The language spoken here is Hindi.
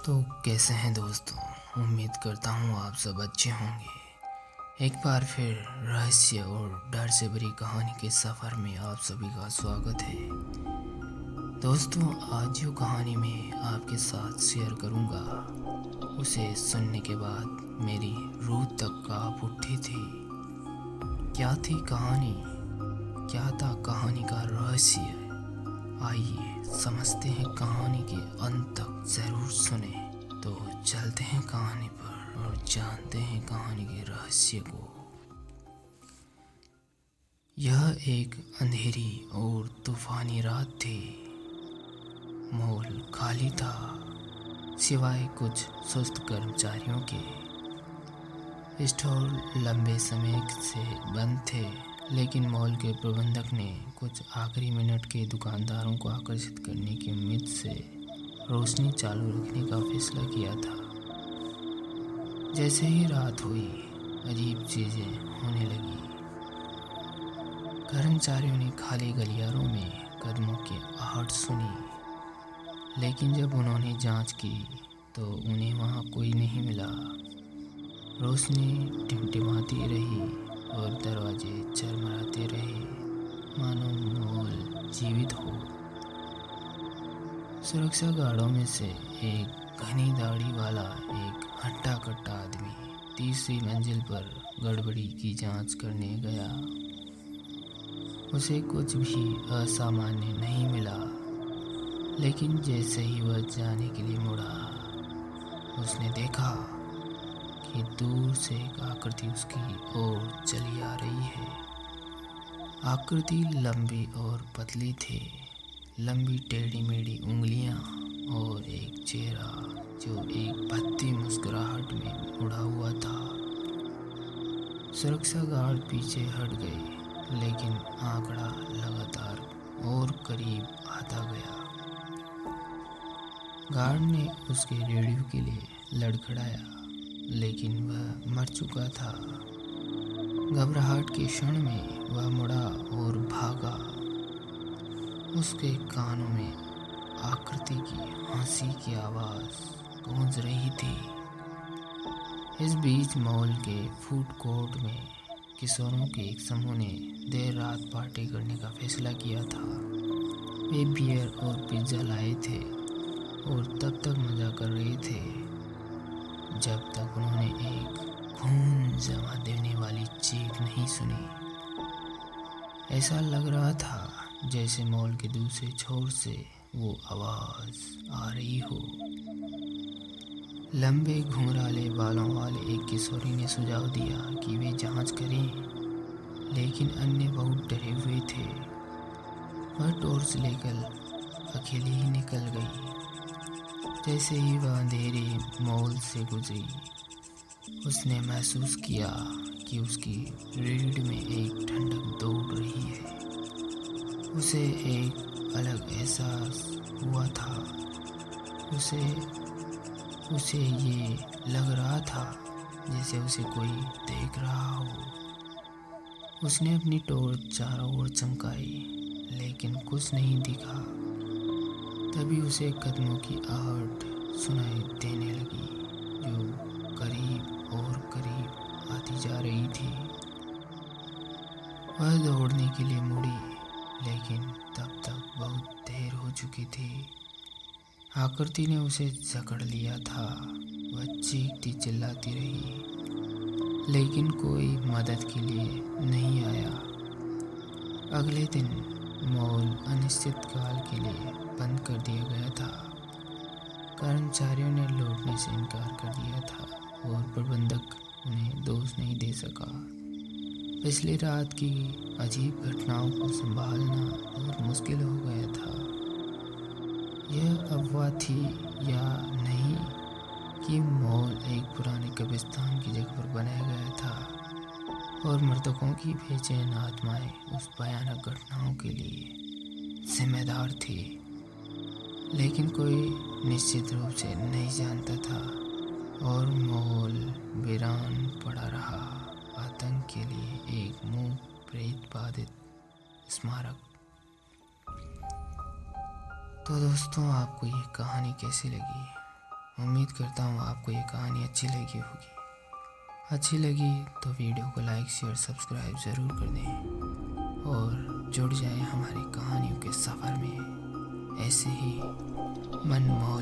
तो कैसे हैं दोस्तों। उम्मीद करता हूँ आप सब अच्छे होंगे। एक बार फिर रहस्य और डर से भरी कहानी के सफ़र में आप सभी का स्वागत है। दोस्तों, आज जो कहानी मैं आपके साथ शेयर करूँगा उसे सुनने के बाद मेरी रूह तक काँप उठी थी। क्या थी कहानी, क्या था कहानी का रहस्य? आइए समझते हैं कहानी के अंत तक, ज़रूर सुने। तो चलते हैं कहानी पर और जानते हैं कहानी के रहस्य को। यह एक अंधेरी और तूफानी रात थी। मॉल खाली था, सिवाय कुछ सुस्त कर्मचारियों के। स्टोर लंबे समय से बंद थे, लेकिन मॉल के प्रबंधक ने कुछ आखिरी मिनट के दुकानदारों को आकर्षित करने की उम्मीद से रोशनी चालू रखने का फैसला किया था। जैसे ही रात हुई, अजीब चीज़ें होने लगी। कर्मचारियों ने खाली गलियारों में कदमों की आहट सुनी, लेकिन जब उन्होंने जांच की तो उन्हें वहां कोई नहीं मिला। रोशनी टिमटिमाती रही और दरवाजे चरमराते रहे, मानो मॉल जीवित हो। सुरक्षा गार्डों में से एक घनी दाढ़ी वाला एक हट्टा-कट्टा आदमी तीसरी मंजिल पर गड़बड़ी की जांच करने गया। उसे कुछ भी असामान्य नहीं मिला, लेकिन जैसे ही वह जाने के लिए मुड़ा, उसने देखा कि दूर से एक आकृति उसकी ओर चली आ रही है। आकृति लंबी और पतली थी, लंबी टेढ़ी मेढ़ी उंगलियां और एक चेहरा जो एक भद्दी मुस्कुराहट में मुड़ा हुआ था। सुरक्षा गार्ड पीछे हट गए, लेकिन आंकड़ा लगातार और करीब आता गया। गार्ड ने उसके रेडियो के लिए लड़खड़ाया, लेकिन वह मर चुका था। घबराहट के क्षण में वह मुड़ा और भागा। उसके कानों में आकृति की हंसी की आवाज़ गूंज रही थी। इस बीच मॉल के फूड कोर्ट में किशोरों के एक समूह ने देर रात पार्टी करने का फैसला किया था। वे बियर और पिज्ज़ा लाए थे और तब तक मज़ा कर रहे थे जब तक उन्होंने एक खून जमा देने वाली चीख नहीं सुनी। ऐसा लग रहा था जैसे मॉल के दूसरे छोर से वो आवाज़ आ रही हो। लंबे घुंघराले बालों वाले एक किशोरी ने सुझाव दिया कि वे जांच करें, लेकिन अन्य बहुत डरे हुए थे। वह टॉर्च लेकर अकेली ही निकल गई। जैसे ही वह अंधेरे मॉल से गुजरी, उसने महसूस किया कि उसकी रीढ़ में एक ठंडक दौड़ रही है। उसे एक अलग एहसास हुआ था। उसे ये लग रहा था जैसे उसे कोई देख रहा हो। उसने अपनी टॉर्च चारों ओर चमकाई, लेकिन कुछ नहीं दिखा। तभी उसे कदमों की आहट सुनाई देने लगी, जो करीब और करीब आती जा रही थी। वह दौड़ने के लिए मुड़ी, लेकिन तब तक बहुत देर हो चुकी थी। आकृति ने उसे जकड़ लिया था। वह चीखती चिल्लाती रही, लेकिन कोई मदद के लिए नहीं आया। अगले दिन मॉल अनिश्चित काल के लिए बंद कर दिया गया था। कर्मचारियों ने लौटने से इनकार कर दिया था और प्रबंधक उन्हें दोष नहीं दे सका। पिछली रात की अजीब घटनाओं को संभालना बहुत मुश्किल हो गया था। यह अफवाह थी या नहीं कि मॉल एक पुराने कब्रिस्तान की जगह पर बनाया गया था और मृतकों की बेचैन आत्माएं उस भयानक घटनाओं के लिए जिम्मेदार थी, लेकिन कोई निश्चित रूप से नहीं जानता था और मॉल वीरान पड़ा रहा, आतंक के लिए एक मुंह प्रेत बाधित स्मारक। तो दोस्तों, आपको ये कहानी कैसी लगी उम्मीद करता हूँ आपको ये कहानी अच्छी लगी होगी। अच्छी लगी तो वीडियो को लाइक शेयर सब्सक्राइब ज़रूर कर दें और जुड़ जाएं हमारी कहानियों के सफ़र में ऐसे ही मनमोहक